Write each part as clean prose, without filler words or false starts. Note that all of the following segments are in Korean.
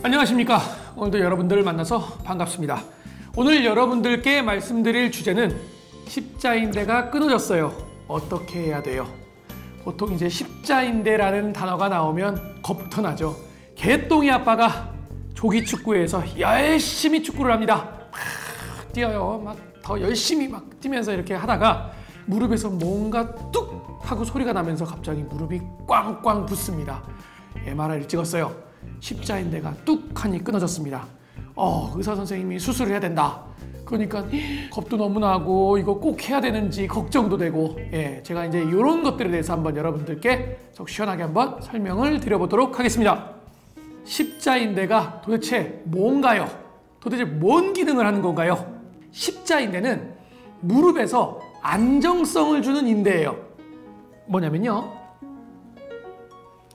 안녕하십니까. 오늘도 여러분들을 만나서 반갑습니다. 오늘 여러분들께 말씀드릴 주제는 십자인대가 끊어졌어요. 어떻게 해야 돼요? 보통 이제 십자인대라는 단어가 나오면 겁부터 나죠. 개똥이 아빠가 조기 축구에서 열심히 축구를 합니다. 막 뛰어요. 막 더 열심히 막 뛰면서 이렇게 하다가 무릎에서 뭔가 뚝 하고 소리가 나면서 갑자기 무릎이 꽝꽝 붓습니다. MRI를 찍었어요. 십자인대가 뚝하니 끊어졌습니다. 의사 선생님이 수술을 해야 된다. 그러니까 겁도 너무 나고 이거 꼭 해야 되는지 걱정도 되고, 제가 이제 이런 것들에 대해서 한번 여러분들께 속 시원하게 한번 설명을 드려보도록 하겠습니다. 십자인대가 도대체 뭔가요? 도대체 뭔 기능을 하는 건가요? 십자인대는 무릎에서 안정성을 주는 인대예요. 뭐냐면요,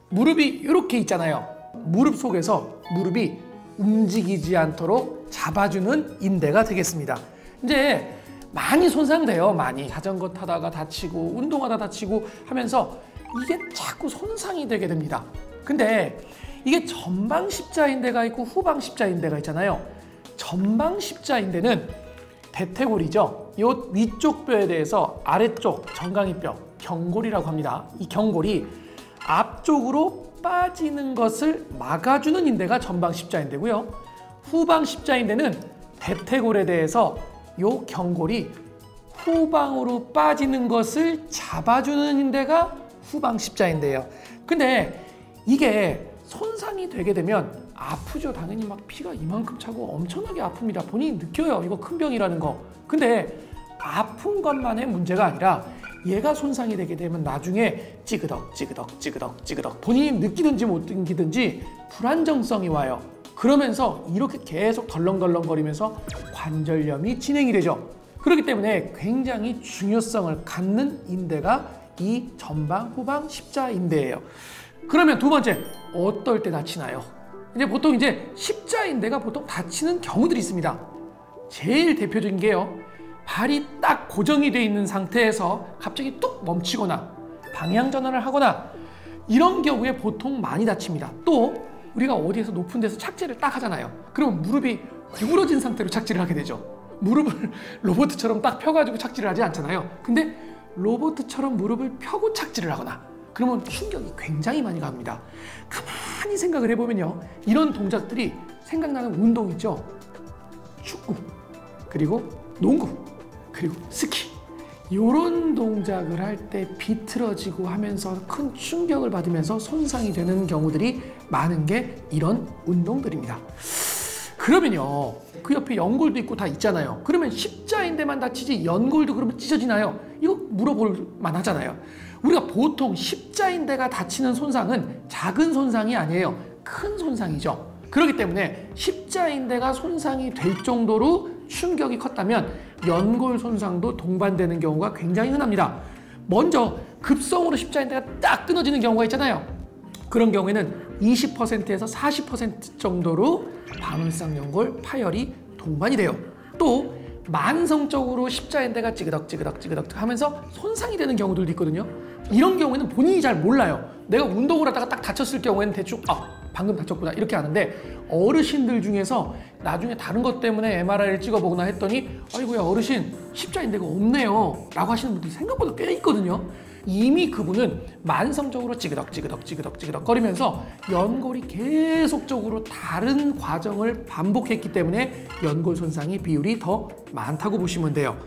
무릎이 이렇게 있잖아요. 무릎 속에서 무릎이 움직이지 않도록 잡아주는 인대가 되겠습니다. 이제 많이 손상돼요. 많이 자전거 타다가 다치고 운동하다 다치고 하면서 이게 자꾸 손상이 되게 됩니다. 근데 이게 전방 십자인대가 있고 후방 십자인대가 있잖아요. 전방 십자인대는 대퇴골이죠. 이 위쪽 뼈에 대해서 아래쪽 정강이뼈, 경골이라고 합니다. 이 경골이 앞쪽으로 빠지는 것을 막아주는 인대가 전방 십자인대고요. 후방 십자인대는 대퇴골에 대해서 이 경골이 후방으로 빠지는 것을 잡아주는 인대가 후방 십자인대예요. 근데 이게 손상이 되게 되면 아프죠. 당연히 막 피가 이만큼 차고 엄청나게 아픕니다. 본인이 느껴요. 이거 큰 병이라는 거. 근데 아픈 것만의 문제가 아니라 얘가 손상이 되게 되면 나중에 찌그덕 본인이 느끼든지 못 느끼든지 불안정성이 와요. 그러면서 이렇게 계속 덜렁덜렁거리면서 관절염이 진행이 되죠. 그렇기 때문에 굉장히 중요성을 갖는 인대가 이 전방 후방 십자인대예요. 그러면 두 번째, 어떨 때 다치나요? 이제 보통 이제 십자인대가 보통 다치는 경우들이 있습니다. 제일 대표적인 게요, 발이 딱 고정이 돼 있는 상태에서 갑자기 뚝 멈추거나 방향 전환을 하거나 이런 경우에 보통 많이 다칩니다. 또 우리가 어디에서 높은 데서 착지를 딱 하잖아요. 그럼 무릎이 구부러진 상태로 착지를 하게 되죠. 무릎을 로봇처럼 딱 펴가지고 착지를 하지 않잖아요. 근데 로봇처럼 무릎을 펴고 착지를 하거나 그러면 충격이 굉장히 많이 갑니다. 가만히 생각을 해보면요, 이런 동작들이 생각나는 운동 있죠. 축구, 그리고 농구, 그리고 스키, 이런 동작을 할 때 비틀어지고 하면서 큰 충격을 받으면서 손상이 되는 경우들이 많은 게 이런 운동들입니다. 그러면요, 그 옆에 연골도 있고 다 있잖아요. 그러면 십자인대만 다치지 연골도 그러면 찢어지나요? 이거 물어볼 만하잖아요. 우리가 보통 십자인대가 다치는 손상은 작은 손상이 아니에요. 큰 손상이죠. 그렇기 때문에 십자인대가 손상이 될 정도로 충격이 컸다면 연골 손상도 동반되는 경우가 굉장히 흔합니다. 먼저 급성으로 십자인대가 딱 끊어지는 경우가 있잖아요. 그런 경우에는 20%에서 40% 정도로 반월상 연골 파열이 동반이 돼요. 또 만성적으로 십자인대가 찌그덕 하면서 손상이 되는 경우들도 있거든요. 이런 경우에는 본인이 잘 몰라요. 내가 운동을 하다가 딱 다쳤을 경우에는 대충 방금 다쳤구나 이렇게 아는데, 어르신들 중에서 나중에 다른 것 때문에 MRI를 찍어보거나 했더니 아이고야 어르신 십자인대가 없네요 라고 하시는 분들이 생각보다 꽤 있거든요. 이미 그분은 만성적으로 찌그덕 거리면서 연골이 계속적으로 다른 과정을 반복했기 때문에 연골 손상의 비율이 더 많다고 보시면 돼요.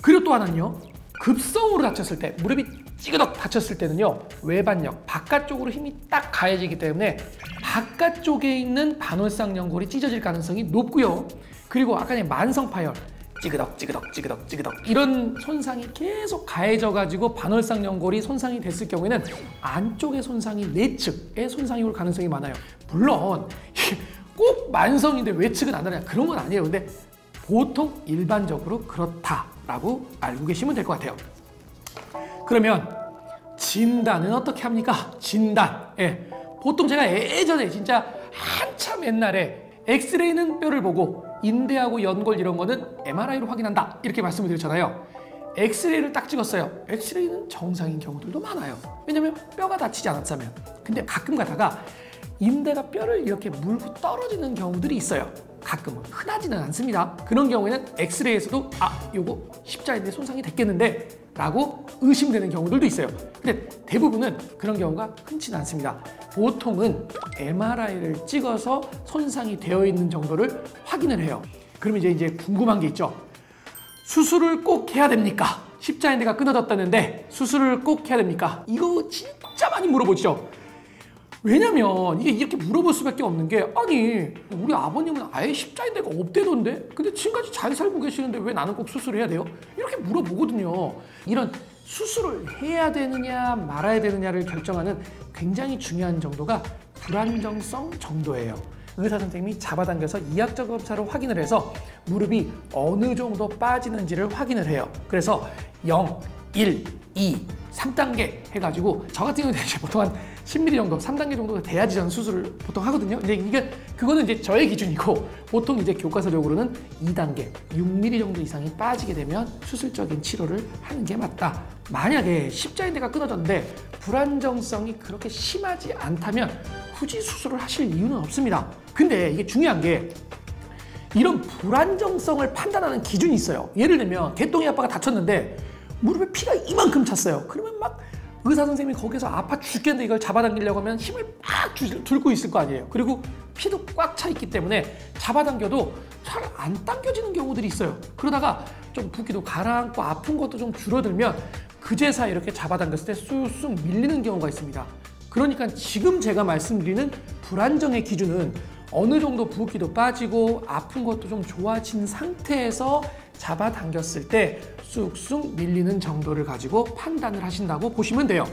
그리고 또 하나는요, 급성으로 다쳤을 때, 무릎이 찌그덕 다쳤을 때는요, 외반력, 바깥쪽으로 힘이 딱 가해지기 때문에 바깥쪽에 있는 반월상 연골이 찢어질 가능성이 높고요. 그리고 아까 전에 만성파열, 찌그덕 이런 손상이 계속 가해져 가지고 반월상 연골이 손상이 됐을 경우에는 안쪽의 손상이 내측에 손상이 올 가능성이 많아요. 물론 꼭 만성인데 외측은 안 하냐 그런 건 아니에요. 근데 보통 일반적으로 그렇다라고 알고 계시면 될 것 같아요. 그러면 진단은 어떻게 합니까? 진단. 보통 제가 예전에 진짜 한참 옛날에 엑스레이는 뼈를 보고 인대하고 연골 이런 거는 MRI로 확인한다 이렇게 말씀을 드렸잖아요. 엑스레이를 딱 찍었어요. 엑스레이는 정상인 경우들도 많아요. 왜냐면 뼈가 다치지 않았다면. 근데 가끔 가다가 인대가 뼈를 이렇게 물고 떨어지는 경우들이 있어요. 가끔은 흔하지는 않습니다. 그런 경우에는 엑스레이에서도 요거 십자인대 손상이 됐겠는데 라고 의심되는 경우들도 있어요. 근데 대부분은 그런 경우가 흔치는 않습니다. 보통은 MRI를 찍어서 손상이 되어 있는 정도를 확인을 해요. 그럼 이제 궁금한 게 있죠. 수술을 꼭 해야 됩니까? 십자인대가 끊어졌다는데 수술을 꼭 해야 됩니까? 이거 진짜 많이 물어보죠. 왜냐면 이게 이렇게 물어볼 수밖에 없는 게, 아니 우리 아버님은 아예 십자인대가 없대던데 근데 지금까지 잘 살고 계시는데 왜 나는 꼭 수술을 해야 돼요? 이렇게 물어보거든요. 이런 수술을 해야 되느냐 말아야 되느냐를 결정하는 굉장히 중요한 정도가 불안정성 정도예요. 의사 선생님이 잡아당겨서 이학적 검사로 확인을 해서 무릎이 어느 정도 빠지는지를 확인을 해요. 그래서 0, 1, 2, 3단계 해가지고 저 같은 경우는 이제 보통 한 10mm 정도, 3단계 정도가 돼야지 저는 수술을 보통 하거든요. 근데 그거는 이제 저의 기준이고, 보통 이제 교과서적으로는 2단계, 6mm 정도 이상이 빠지게 되면 수술적인 치료를 하는 게 맞다. 만약에 십자인대가 끊어졌는데 불안정성이 그렇게 심하지 않다면 굳이 수술을 하실 이유는 없습니다. 근데 이게 중요한 게, 이런 불안정성을 판단하는 기준이 있어요. 예를 들면 개똥이 아빠가 다쳤는데 무릎에 피가 이만큼 찼어요. 그러면 막 의사 선생님이 거기서 아파 죽겠는데 이걸 잡아당기려고 하면 힘을 막 들고 있을 거 아니에요. 그리고 피도 꽉 차 있기 때문에 잡아당겨도 잘 안 당겨지는 경우들이 있어요. 그러다가 좀 붓기도 가라앉고 아픈 것도 좀 줄어들면 그제서야 이렇게 잡아당겼을 때 쑥쑥 밀리는 경우가 있습니다. 그러니까 지금 제가 말씀드리는 불안정의 기준은 어느 정도 붓기도 빠지고 아픈 것도 좀 좋아진 상태에서 잡아당겼을 때 쑥쑥 밀리는 정도를 가지고 판단을 하신다고 보시면 돼요.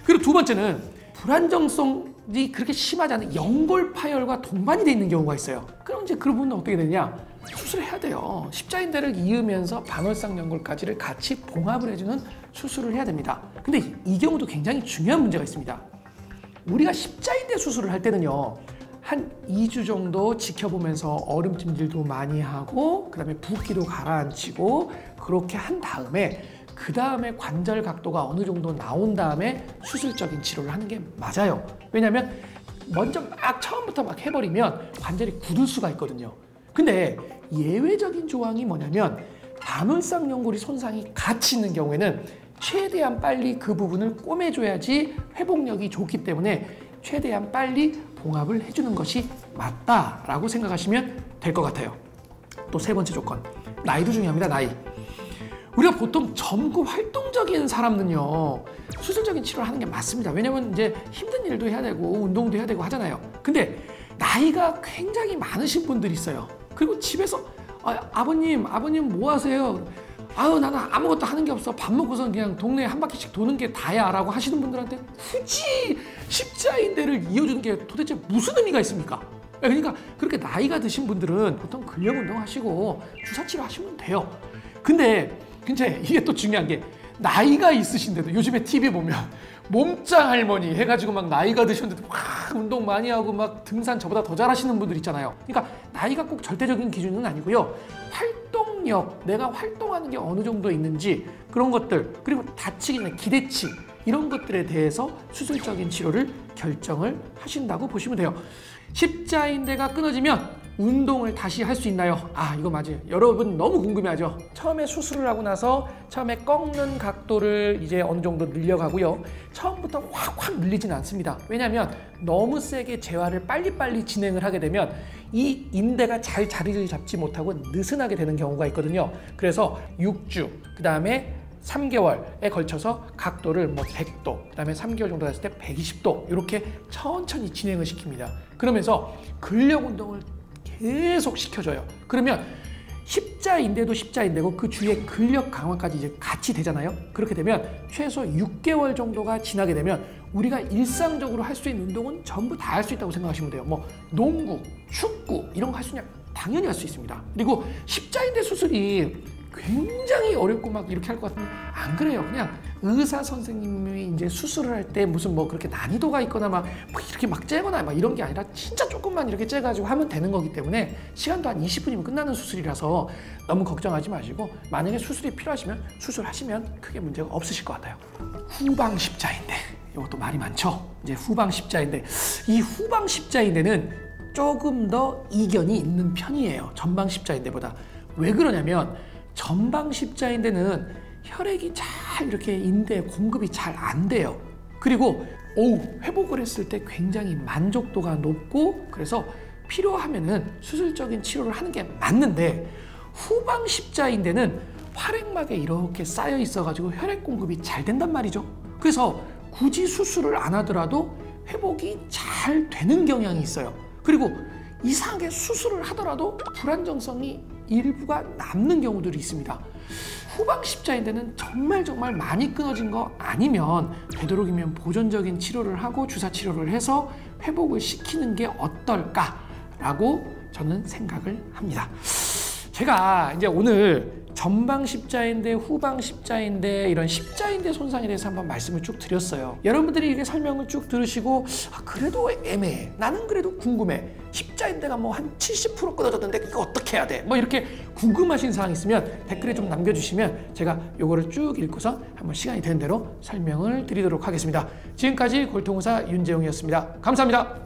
그리고 두 번째는 불안정성이 그렇게 심하지 않은 연골 파열과 동반이 돼 있는 경우가 있어요. 그럼 이제 그런 분은 어떻게 되냐? 수술해야 돼요. 십자인대를 이으면서 반월상 연골까지를 같이 봉합을 해주는 수술을 해야 됩니다. 근데 이 경우도 굉장히 중요한 문제가 있습니다. 우리가 십자인대 수술을 할 때는요, 한 2주 정도 지켜보면서 얼음찜질도 많이 하고 그다음에 붓기도 가라앉히고 그렇게 한 다음에 그 다음에 관절 각도가 어느 정도 나온 다음에 수술적인 치료를 하는 게 맞아요. 왜냐하면 먼저 막 처음부터 막 해버리면 관절이 굳을 수가 있거든요. 근데 예외적인 조항이 뭐냐면 반월상 연골이 손상이 같이 있는 경우에는 최대한 빨리 그 부분을 꼬매줘야지 회복력이 좋기 때문에 최대한 빨리 봉합을 해주는 것이 맞다라고 생각하시면 될 것 같아요. 또 세 번째 조건, 나이도 중요합니다. 나이. 우리가 보통 젊고 활동적인 사람은요, 수술적인 치료를 하는 게 맞습니다. 왜냐면 이제 힘든 일도 해야 되고 운동도 해야 되고 하잖아요. 근데 나이가 굉장히 많으신 분들이 있어요. 그리고 집에서 아버님 뭐 하세요? 나는 아무것도 하는 게 없어. 밥 먹고서 그냥 동네에 한 바퀴씩 도는 게 다야 라고 하시는 분들한테 굳이 십자인대를 이어주는 게 도대체 무슨 의미가 있습니까? 그러니까 그렇게 나이가 드신 분들은 보통 근력 운동 하시고 주사치료 하시면 돼요. 근데 이게 또 중요한 게, 나이가 있으신데도 요즘에 TV 보면 몸짱 할머니 해가지고 막 나이가 드셨는데도 막 운동 많이 하고 막 등산 저보다 더 잘하시는 분들 있잖아요. 그러니까 나이가 꼭 절대적인 기준은 아니고요. 활동력, 내가 활동하는 게 어느 정도 있는지 그런 것들, 그리고 다치기 전에 기대치 이런 것들에 대해서 수술적인 치료를 결정을 하신다고 보시면 돼요. 십자인대가 끊어지면 운동을 다시 할 수 있나요? 이거 맞아요. 여러분 너무 궁금해하죠? 처음에 수술을 하고 나서 처음에 꺾는 각도를 이제 어느 정도 늘려가고요. 처음부터 확 늘리지는 않습니다. 왜냐하면 너무 세게 재활을 빨리빨리 진행을 하게 되면 이 인대가 잘 자리를 잡지 못하고 느슨하게 되는 경우가 있거든요. 그래서 6주, 그 다음에 3개월에 걸쳐서 각도를 100도, 그 다음에 3개월 정도 됐을 때 120도 이렇게 천천히 진행을 시킵니다. 그러면서 근력 운동을 계속 시켜줘요. 그러면 십자인대도 십자인대고 그 주위에 근력 강화까지 이제 같이 되잖아요. 그렇게 되면 최소 6개월 정도가 지나게 되면 우리가 일상적으로 할 수 있는 운동은 전부 다 할 수 있다고 생각하시면 돼요. 농구, 축구 이런 거 할 수 있냐? 당연히 할 수 있습니다. 그리고 십자인대 수술이 굉장히 어렵고 막 이렇게 할 것 같은데 안 그래요. 그냥 의사 선생님이 이제 수술을 할 때 무슨 그렇게 난이도가 있거나 막 이렇게 막 째거나 막 이런 게 아니라 진짜 조금만 이렇게 째가지고 하면 되는 거기 때문에 시간도 한 20분이면 끝나는 수술이라서 너무 걱정하지 마시고, 만약에 수술이 필요하시면 수술하시면 크게 문제가 없으실 것 같아요. 후방 십자인대. 이것도 말이 많죠. 이제 후방 십자인대. 이 후방 십자인대는 조금 더 이견이 있는 편이에요. 전방 십자인대보다. 왜 그러냐면 전방 십자인대는 혈액이 잘 이렇게 인대에 공급이 잘 안 돼요. 그리고 회복을 했을 때 굉장히 만족도가 높고 그래서 필요하면은 수술적인 치료를 하는 게 맞는데 후방 십자인대는 활액막에 이렇게 쌓여 있어가지고 혈액 공급이 잘 된단 말이죠. 그래서 굳이 수술을 안 하더라도 회복이 잘 되는 경향이 있어요. 그리고 이상하게 수술을 하더라도 불안정성이 일부가 남는 경우들이 있습니다. 후방 십자인대는 정말 많이 끊어진 거 아니면 되도록이면 보존적인 치료를 하고 주사 치료를 해서 회복을 시키는 게 어떨까라고 저는 생각을 합니다. 제가 이제 오늘 전방 십자인대, 후방 십자인대 이런 십자인대 손상에 대해서 한번 말씀을 쭉 드렸어요. 여러분들이 이렇게 설명을 쭉 들으시고 그래도 애매해. 나는 그래도 궁금해. 십자인대가 뭐 한 70% 끊어졌는데 이거 어떻게 해야 돼? 뭐 이렇게 궁금하신 사항 있으면 댓글에 좀 남겨주시면 제가 요거를 쭉 읽고서 한번 시간이 되는 대로 설명을 드리도록 하겠습니다. 지금까지 골통의사 윤재용이었습니다. 감사합니다.